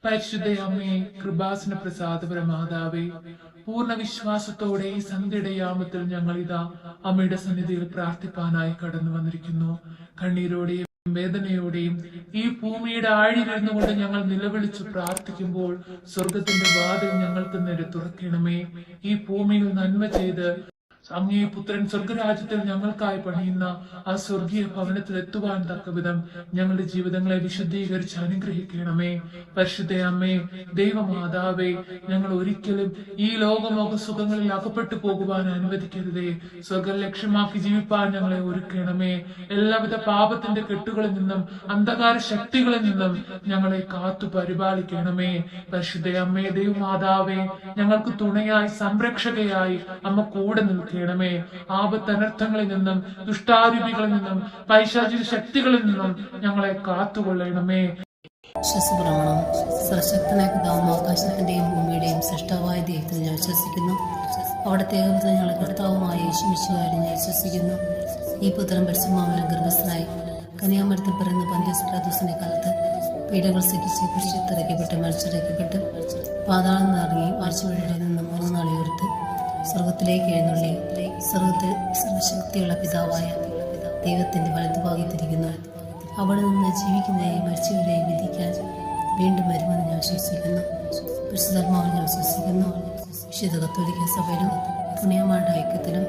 പരിശുദ്ധ അമ്മേ, കൃപാസന പ്രസാദപര മാതാവേ, പൂർണ്ണ വിശ്വാസത്തോടെ ഈ സന്ധ്യയുടെ യാമത്തിൽ ഞങ്ങൾ ഇതാ അമ്മയുടെ സന്നിധിയിൽ പ്രാർത്ഥിപ്പാനായി കടന്നു വന്നിരിക്കുന്നു. കണ്ണീരോടെയും വേദനയോടെയും ഈ ഭൂമിയുടെ ആഴിലിരുന്നുകൊണ്ട് ഞങ്ങൾ നിലവിളിച്ചു പ്രാർത്ഥിക്കുമ്പോൾ സ്വർഗത്തിന്റെ വാതിൽ ഞങ്ങൾക്ക് നേരെ തുറക്കണമേ. ഈ ഭൂമിയിൽ നന്മ ചെയ്ത് അങ്ങേ പുത്രൻ സ്വർഗരാജ്യത്തിൽ ഞങ്ങൾക്കായി പണിയുന്ന ആ സ്വർഗീയ ഭവനത്തിൽ എത്തുവാൻ തക്കവിധം ഞങ്ങളുടെ ജീവിതങ്ങളെ വിശുദ്ധീകരിച്ച് അനുഗ്രഹിക്കണമേ. പരിശുദ്ധ അമ്മേ, ദൈവമാതാവേ, ഞങ്ങൾ ഒരിക്കലും ഈ ലോകമോഹ സുഖങ്ങളിൽ അകപ്പെട്ടു പോകുവാൻ അനുവദിക്കരുതേ. സ്വർഗം ലക്ഷ്യമാക്കി ജീവിപ്പാൻ ഞങ്ങളെ ഒരുക്കണമേ. എല്ലാവിധ പാപത്തിന്റെ കെട്ടുകളിൽ നിന്നും അന്ധകാര ശക്തികളിൽ നിന്നും ഞങ്ങളെ കാത്തു പരിപാലിക്കണമേ. പരിശുദ്ധ അമ്മേ, ദൈവമാതാവേ, ഞങ്ങൾക്ക് തുണയായി സംരക്ഷകയായി അമ്മ കൂടെ നിൽക്കണമേ. ആപത്തനർത്ഥങ്ങളിൽ നിന്നും ദുഷ്ടാരൂപികളിൽ നിന്നും പൈശാചിക ശക്തികളിൽ നിന്നും ഞങ്ങളെ കാത്തുകൊള്ളണമേ. വിശ്വസപ്രമാണം. സർവശക്തനായ പിതാവും ആകാശത്തിന്റെയും ഭൂമിയുടെയും സൃഷ്ടാവായ ദൈവത്തിൽ ഞാൻ വിശ്വസിക്കുന്നു. അവിടുത്തെ ഏകപുത്രൻ ഞങ്ങളുടെ കർത്താവുമായ യേശു മിശിഹായിൽ ഞാൻ വിശ്വസിക്കുന്നു. ഈ പുത്രൻ പരിശുദ്ധാത്മാവിനാൽ ഗർഭസ്ഥനായി കന്യാമരത്തിൽ പിറന്ന പന്തിയോസ് പിലാത്തോസിന്റെ കാലത്ത് പീഡകൾ സഹിച്ച് കുരിശിൽ മരിച്ചടക്കപ്പെട്ട് പാതാളം നിറങ്ങി മരിച്ചവരുടെ നിന്ന് 3 നാൾ ഉയർത്ത് സ്വർഗത്തിലേക്ക് എഴുന്നള്ളി സ്വർഗത്തിൽ സർവശക്തിയുള്ള പിതാവായ ദൈവത്തിന്റെ വലതുഭാഗത്തിരിക്കുന്നു. അവിടെ നിന്ന് ജീവിക്കുന്നവരെയും മരിച്ചവരെയും വിധിക്കാൻ വീണ്ടും വരുമെന്ന് ഞാൻ വിശ്വസിക്കുന്നു. പരിശുദ്ധാത്മാവിൽ ഞാൻ വിശ്വസിക്കുന്നു. വിശുദ്ധ കത്തോലിക്ക സഭയിലും പുണ്യമാരുടെ ഐക്യത്തിലും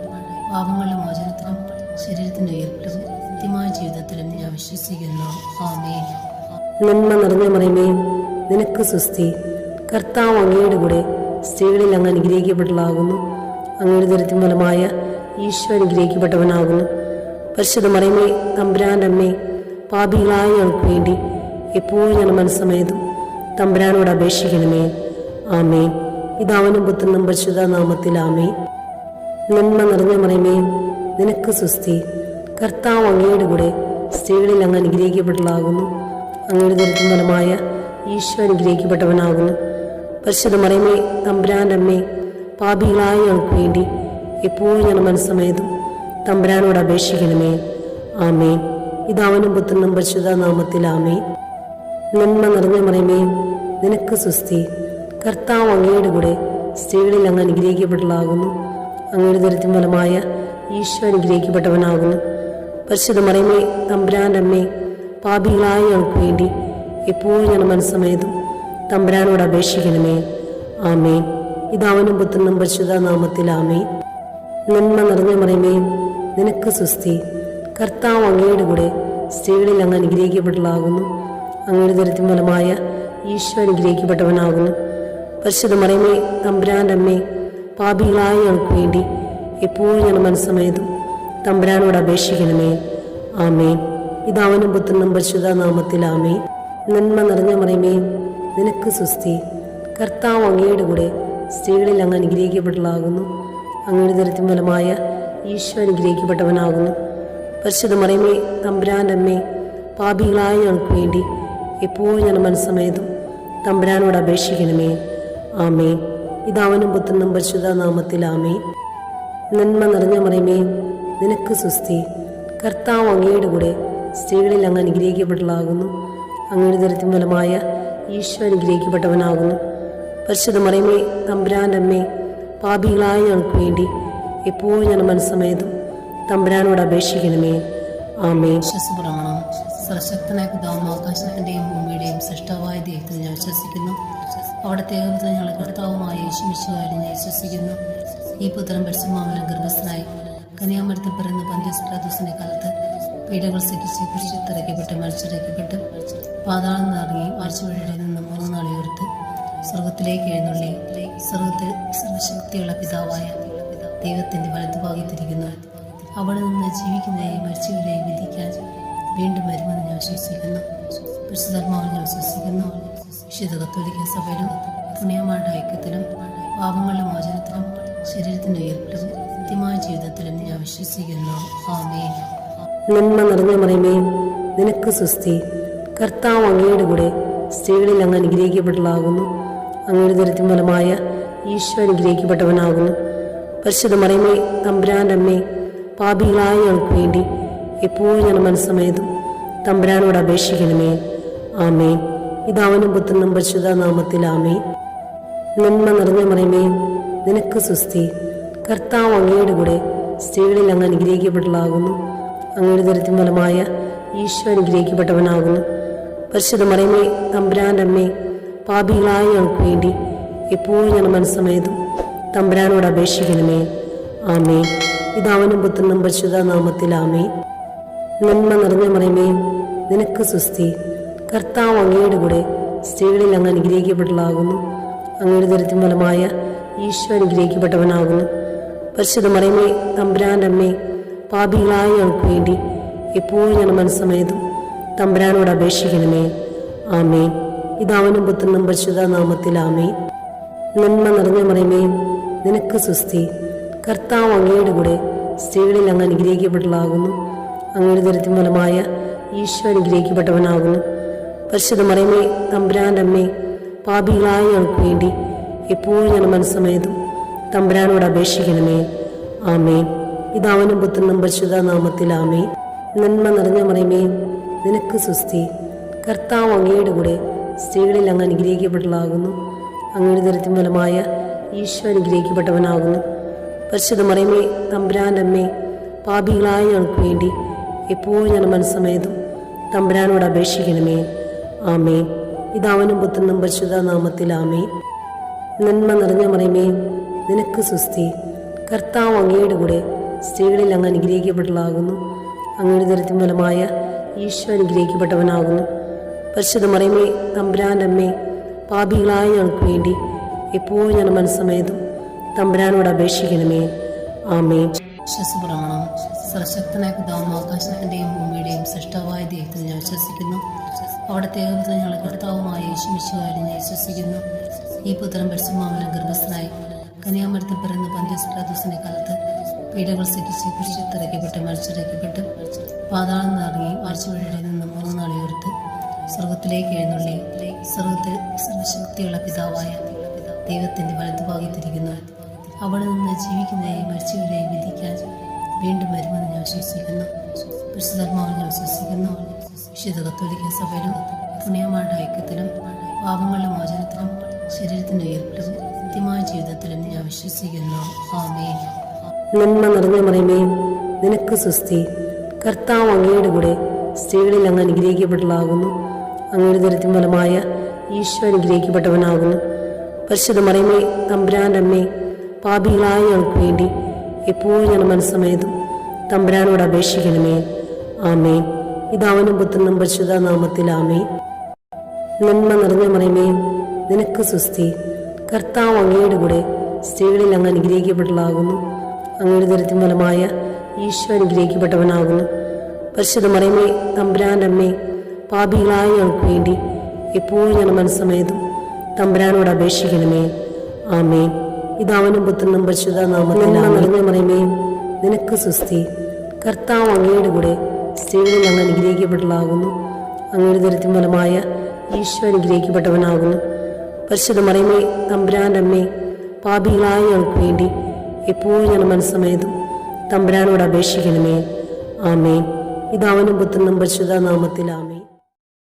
പാപങ്ങളുടെ മോചനത്തിലും ശരീരത്തിന്റെ ഉയർപ്പിലും നിത്യമായ ജീവിതത്തിലും ഞാൻ വിശ്വസിക്കുന്നു. ആമേൻ. നന്മ നിറഞ്ഞ മറിയമേ, നിനക്ക് സ്വസ്തി. കർത്താവ് അങ്ങയുടെ കൂടെ സ്ത്രീകളിൽ അങ്ങ് അനുഗ്രഹിക്കപ്പെട്ടതാകുന്നു. അങ്ങയുടെ ദുരിതത്തിൻ ഫലമായ ഈശോ അനുഗ്രഹിക്കപ്പെട്ടവനാകുന്നു. പരിശുദ്ധ മറിയമേ, തമ്പുരാന്റെ അമ്മേ, പാപികളായ ഞങ്ങൾക്ക് വേണ്ടി എപ്പോഴും ഞങ്ങളുടെ മനസ്സമേതും തമ്പുരാനോട് അപേക്ഷിക്കണമേ. ആമേൻ. പിതാവിനും പുത്രനും പരിശുദ്ധ നാമത്തിൽ ആമേൻ. നന്മ നിറഞ്ഞ മറിയമേ, നിനക്ക് സ്വസ്തി. കർത്താവ് അങ്ങയുടെ കൂടെ സ്ത്രീകളിൽ അങ്ങ് അനുഗ്രഹിക്കപ്പെട്ടതാകുന്നു. അങ്ങയുടെ ദുരിതത്തിൻ ഫലമായ ഈശോ അനുഗ്രഹിക്കപ്പെട്ടവനാകുന്നു. പരിശുദ്ധ മറിയമേ, തമ്പുരാന്റെ അമ്മേ, പാപികളായ ഞങ്ങൾക്ക് വേണ്ടി എപ്പോഴും ഞങ്ങളുടെ മനസ്സമേതും തമ്പുരാനോട് അപേക്ഷിക്കണമേ. ആമേൻ. പിതാവിനും പുത്രനും പരിശുദ്ധ നാമത്തിൽ ആമേൻ. നന്മ നിറഞ്ഞ മറിയമേ, നിനക്ക് സ്വസ്തി. കർത്താവ് അങ്ങയുടെ കൂടെ സ്ത്രീകളിൽ അങ്ങ് അനുഗ്രഹിക്കപ്പെട്ടതാകുന്നു. അങ്ങയുടെ ദുരിതത്തിൻ ഫലമായ ഈശോ അനുഗ്രഹിക്കപ്പെട്ടവനാകുന്നു. പരിശുദ്ധ മറിയമേ, തമ്പുരാന്റെ അമ്മേ, പാപികളായ ഞങ്ങൾക്ക് വേണ്ടി എപ്പോഴും ഞങ്ങളുടെ മനസ്സമേതും തമ്പുരാനോട് അപേക്ഷിക്കണമേ. ആമേൻ. പിതാവിനും പുത്രനും പരിശുദ്ധ നാമത്തിൽ ആമേൻ. നന്മ നിറഞ്ഞ മറിയമേ, നിനക്ക് സ്വസ്തി. കർത്താവ് അങ്ങയുടെ കൂടെ സ്ത്രീകളിൽ അങ്ങ് അനുഗ്രഹിക്കപ്പെട്ടതാകുന്നു. അങ്ങയുടെ ദുരിതത്തിൻ ഫലമായ ഈശോ അനുഗ്രഹിക്കപ്പെട്ടവനാകുന്നു. പരിശുദ്ധ മറിയമേ, തമ്പുരാന്റെ അമ്മേ, പാപികളായ ഞങ്ങൾക്ക് വേണ്ടി എപ്പോഴും ഞങ്ങളുടെ മനസ്സമേതും തമ്പുരാനോട് അപേക്ഷിക്കണമേ. ആമേൻ. പിതാവിനും പുത്രനും പരിശുദ്ധ നാമത്തിൽ ആമേൻ. നന്മ നിറഞ്ഞ മറിയമേ, നിനക്ക് സ്വസ്തി. കർത്താവ് അങ്ങയുടെ കൂടെ സ്ത്രീകളിൽ അങ്ങ് അനുഗ്രഹിക്കപ്പെട്ടതാകുന്നു. അങ്ങയുടെ ദുരിതത്തിൻ ഫലമായ ഈശോ അനുഗ്രഹിക്കപ്പെട്ടവനാകുന്നു. പരിശുദ്ധ മറിയമേ, തമ്പുരാന്റെ അമ്മേ, പാപികളായ ഞങ്ങൾക്ക് വേണ്ടി എപ്പോഴും ഞങ്ങളുടെ മനസ്സമേതും തമ്പുരാനോട് അപേക്ഷിക്കണമേ. ആമേൻ. പിതാവിനും പുത്രനും പരിശുദ്ധ നാമത്തിൽ ആമേൻ. നന്മ നിറഞ്ഞ മറിയമേ, നിനക്ക് സ്വസ്തി. കർത്താവ് അങ്ങയുടെ കൂടെ സ്ത്രീകളിൽ അങ്ങ് അനുഗ്രഹിക്കപ്പെട്ടതാകുന്നു. അങ്ങയുടെ ദുരിതത്തിൻ ഫലമായ ഈശോ അനുഗ്രഹിക്കപ്പെട്ടവനാകുന്നു. പരിശുദ്ധ മറിയമേ, തമ്പുരാന്റെ അമ്മേ, പാപികളായ ഞങ്ങൾക്ക് വേണ്ടി എപ്പോഴും ഞങ്ങളുടെ മനസ്സമേതും തമ്പുരാനോട് അപേക്ഷിക്കണമേ. ആമേൻ. വിശ്വസപ്രമാണം. സർവശക്തനായ പിതാവും ആകാശത്തിന്റെയും ഭൂമിയുടെയും സൃഷ്ടാവായ ദൈവത്തിൽ ഞാൻ വിശ്വസിക്കുന്നു. അവിടുത്തെ ഏകപുത്രൻ ഞങ്ങളുടെ കർത്താവുമായ യേശു മിശിഹായിൽ ഞാൻ വിശ്വസിക്കുന്നു. ഈ പുത്രൻ പരിശുദ്ധാത്മാവിനാൽ ഗർഭസ്ഥനായി കന്യാമരത്തിൽ പിറന്ന പന്തിയോസ് പിലാത്തോസിന്റെ കാലത്ത് പീഡകൾ സഹിച്ച് കുരിശിൽ മരിച്ചടക്കപ്പെട്ട് പാതാളം നിറങ്ങി മരിച്ചവരുടെ നിന്ന് 3 നാൾ ഉയർത്ത് സ്വർഗത്തിലേക്ക് എഴുന്നള്ളി സ്വർഗത്തിൽ സർവശക്തിയുള്ള പിതാവായ ദൈവത്തിന്റെ വലതുഭാഗത്തിരിക്കുന്നു. അവിടെ നിന്ന് ജീവിക്കുന്നവരെയും മരിച്ചവരെയും വിധിക്കാൻ വീണ്ടും വരുമെന്ന് ഞാൻ വിശ്വസിക്കുന്നു. പരിശുദ്ധാത്മാവിൽ ഞാൻ വിശ്വസിക്കുന്നു. വിശുദ്ധ കത്തോലിക്ക സഭയിലും പുണ്യമാരുടെ ഐക്യത്തിലും പാപങ്ങളുടെ മോചനത്തിലും ശരീരത്തിന്റെ ഉയർപ്പിലും നിത്യമായ ജീവിതത്തിലും ഞാൻ വിശ്വസിക്കുന്നു. ആമേൻ. നന്മ നിറഞ്ഞ മറിയമേ, നിനക്ക് സ്വസ്തി. കർത്താവ് അങ്ങയുടെ കൂടെ സ്ത്രീകളിൽ അങ്ങ് അനുഗ്രഹിക്കപ്പെട്ടതാകുന്നു. അങ്ങയുടെ ദുരിതത്തിൻ ഫലമായ ഈശോ അനുഗ്രഹിക്കപ്പെട്ടവനാകുന്നു. പരിശുദ്ധ മറിയമേ, തമ്പുരാന്റെ അമ്മേ, പാപികളായ ഞങ്ങൾക്ക് വേണ്ടി എപ്പോഴും ഞങ്ങളുടെ മനസ്സമേതും തമ്പുരാനോട് അപേക്ഷിക്കണമേ. ആമേൻ. പിതാവിനും പുത്രനും പരിശുദ്ധ നാമത്തിൽ ആമേൻ. നന്മ നിറഞ്ഞ മറിയമേ, നിനക്ക് സുസ്തി. കർത്താവ് അങ്ങയുടെ കൂടെ സ്ത്രീകളിൽ അങ്ങ് അനുഗ്രഹിക്കപ്പെട്ടതാകുന്നു. അങ്ങയുടെ ഉദരത്തിൻ ഫലമായ ഈശോ അനുഗ്രഹിക്കപ്പെട്ടവനാകുന്നു. പരിശുദ്ധ മറിയമേ, തമ്പുരാന്റെ അമ്മേ, പാപികളായ ഞങ്ങൾക്ക് വേണ്ടി എപ്പോഴും ഞങ്ങളുടെ മനസ്സമേതും തമ്പുരാനോട് അപേക്ഷിക്കണമേ. ആമേൻ. പിതാവിനും പുത്രനും പരിശുദ്ധ നാമത്തിൽ ആമേൻ. നന്മ നിറഞ്ഞ മറിയമേ, നിനക്ക് സുസ്തി. കർത്താവ് അങ്ങയുടെ കൂടെ സ്ത്രീകളിൽ അങ്ങ് അനുഗ്രഹിക്കപ്പെട്ടതാകുന്നു. അങ്ങയുടെ ഉദരത്തിൻ ഫലമായ ഈശോ അനുഗ്രഹിക്കപ്പെട്ടവനാകുന്നു. പരിശുദ്ധ മറിയമേ, തമ്പുരാന്റെ അമ്മേ, പാപികളായ ഞങ്ങൾക്ക് വേണ്ടി എപ്പോഴും ഞങ്ങളുടെ മനസ്സമേതും തമ്പുരാനോട് അപേക്ഷിക്കണമേ. ആമേൻ. പിതാവിനും പുത്രനും പരിശുദ്ധ നാമത്തിൽ ആമേൻ. നന്മ നിറഞ്ഞ മറിയമേ, നിനക്ക് സുസ്തി. കർത്താവ് അങ്ങയുടെ കൂടെ സ്ത്രീകളിൽ അങ്ങ് അനുഗ്രഹിക്കപ്പെട്ടതാകുന്നു. അങ്ങയുടെ ഉദരത്തിൻ ഫലമായ ഈശോ അനുഗ്രഹിക്കപ്പെട്ടവനാകുന്നു. പരിശുദ്ധ മറിയമേ, തമ്പുരാന്റെ അമ്മേ, പാപികളായ ഞങ്ങൾക്ക് വേണ്ടി എപ്പോഴും ഞങ്ങളുടെ മനസ്സമേതും തമ്പുരാനോട് അപേക്ഷിക്കണമേ. ആമേൻ. പിതാവിനും പുത്രനും പരിശുദ്ധ നാമത്തിൽ ആമേൻ. നന്മ നിറഞ്ഞ മറിയമേ, നിനക്ക് സുസ്തി. കർത്താവ് അങ്ങയുടെ കൂടെ സ്ത്രീകളിൽ അങ്ങ് അനുഗ്രഹിക്കപ്പെട്ടതാകുന്നു. അങ്ങയുടെ ഉദരത്തിൻ ഫലമായ ഈശോ അനുഗ്രഹിക്കപ്പെട്ടവനാകുന്നു. പരിശുദ്ധ മറിയമേ, തമ്പുരാന്റെ അമ്മേ, പാപികളായ ഞങ്ങൾക്ക് വേണ്ടി എപ്പോഴും ഞങ്ങളുടെ മനസ്സമേതും തമ്പുരാനോട് അപേക്ഷിക്കണമേ. ആമേൻ. പിതാവിനും പുത്രനും പരിശുദ്ധ നാമത്തിൽ ആമേൻ. നന്മ നിറഞ്ഞ മറിയമേ, നിനക്ക് സുസ്തി. കർത്താവ് അങ്ങയുടെ കൂടെ സ്ത്രീകളിൽ അങ്ങ് അനുഗ്രഹിക്കപ്പെട്ടതാകുന്നു. അങ്ങയുടെ ഉദരത്തിൻ ഫലമായ ഈശോ അനുഗ്രഹിക്കപ്പെട്ടവനാകുന്നു. പരിശുദ്ധ മറിയമേ, തമ്പുരാന്റെ അമ്മേ, പാപികളായ ഞങ്ങൾക്ക് വേണ്ടി എപ്പോഴും ഞങ്ങളുടെ മനസ്സമേതും തമ്പുരാനോട് അപേക്ഷിക്കണമേ. ആമേൻ. വിശ്വാസപ്രമാണം. സർവശക്തനായ പിതാവും ആകാശത്തിന്റെയും ഭൂമിയുടെയും സൃഷ്ടാവായ ദൈവത്തിൽ ഞാൻ വിശ്വസിക്കുന്നു. അവിടുത്തെ ഏകപുത്രൻ ഞങ്ങളുടെ കർത്താവുമായ യേശുമിശിഹായിൽ ഞാൻ വിശ്വസിക്കുന്നു. ഈ പുത്രൻ പരിശുദ്ധാത്മാവിനാൽ ഗർഭസ്ഥനായി കന്യാമരത്തിൽ പിറന്ന പന്തിയോസ് പിലാത്തോസിന്റെ കാലത്ത് പീഡകൾ സഹിച്ച് കുരിശിൽ മരിച്ചിറക്കപ്പെട്ട് പാതാളം നിറങ്ങി ആഴ്ചവഴിയിൽ നിന്ന് 3 നാൾ ഉയർത്ത് സ്വർഗത്തിലേക്ക് എഴുന്നള്ളി സ്വർഗത്തിൽ സർവശക്തിയുള്ള പിതാവായ ദൈവത്തിന്റെ വലതുഭാഗത്തിരിക്കുന്നു. അവിടെ നിന്ന് ജീവിക്കുന്നവരെയും മരിച്ചവരെയും വിധിക്കാൻ വീണ്ടും വരുമെന്ന് ഞാൻ വിശ്വസിക്കുന്നു. പരിശുദ്ധാത്മാവിൽ ഞാൻ വിശ്വസിക്കുന്നു. വിശുദ്ധ കത്തോലിക്ക സഭയിലും പുണ്യമാരുടെ ഐക്യത്തിലും പാപങ്ങളുടെ മോചനത്തിലും ശരീരത്തിന്റെ ഉയർപ്പിലും നിത്യമായ ജീവിതത്തിലും ഞാൻ വിശ്വസിക്കുന്നു. ആമേൻ. നന്മ നിറഞ്ഞ മറിയമേ, നിനക്ക് സുസ്തി. കർത്താവ് അങ്ങയുടെ കൂടെ സ്ത്രീകളിൽ അങ്ങ് അനുഗ്രഹിക്കപ്പെട്ടതാകുന്നു. അങ്ങയുടെ ഉദരത്തിൻ ഫലമായ ഈശോ അനുഗ്രഹിക്കപ്പെട്ടവനാകുന്നു. പരിശുദ്ധ മറിയമേ, തമ്പുരാന്റെ അമ്മേ, പാപികളായ ഞങ്ങൾക്ക് വേണ്ടി എപ്പോഴും ഞങ്ങളുടെ മനസ്സമേതും തമ്പുരാനോട് അപേക്ഷിക്കണമേ. ആമേൻ. പിതാവിനും പുത്രനും പരിശുദ്ധ നാമത്തിൽ ആമേൻ. നന്മ നിറഞ്ഞ മറിയമേ, നിനക്ക് സുസ്തി. കർത്താവ് അങ്ങയുടെ കൂടെ സ്ത്രീകളിൽ അങ്ങ് അനുഗ്രഹിക്കപ്പെട്ടതാകുന്നു. അങ്ങയുടെ ഉദരത്തിൻ ഫലമായ ഈശോ അനുഗ്രഹിക്കപ്പെട്ടവനാകുന്നു. പരിശുദ്ധ മറിയമേ, തമ്പുരാന്റെ അമ്മേ, പാപികളായ ഞങ്ങൾക്ക് വേണ്ടി എപ്പോഴും ഞങ്ങളുടെ മനസ്സമേതും തമ്പുരാനോട് അപേക്ഷിക്കണമേ. ആമേൻ. പിതാവിനും പുത്രനും പരിശുദ്ധ നാമത്തിൽ നിറഞ്ഞ മറിയമേ, നിനക്ക് സുസ്തി. കർത്താവ് അങ്ങയുടെ കൂടെ സ്ത്രീകളിൽ അങ്ങ് അനുഗ്രഹിക്കപ്പെട്ടതാകുന്നു. അങ്ങയുടെ ഉദരത്തിൻ ഫലമായ ഈശോ അനുഗ്രഹിക്കപ്പെട്ടവനാകുന്നു. പരിശുദ്ധ മറിയമേ, തമ്പുരാന്റെ അമ്മേ, പാപികളായ ഞങ്ങൾക്ക് വേണ്ടി എപ്പോഴും ഞങ്ങളുടെ മനസ്സമേതും തമ്പുരാനോട് അപേക്ഷിക്കണമേ. ആമേൻ. പിതാവിനും പുത്രനും പരിശുദ്ധ നാമത്തിൽ ആമേൻ.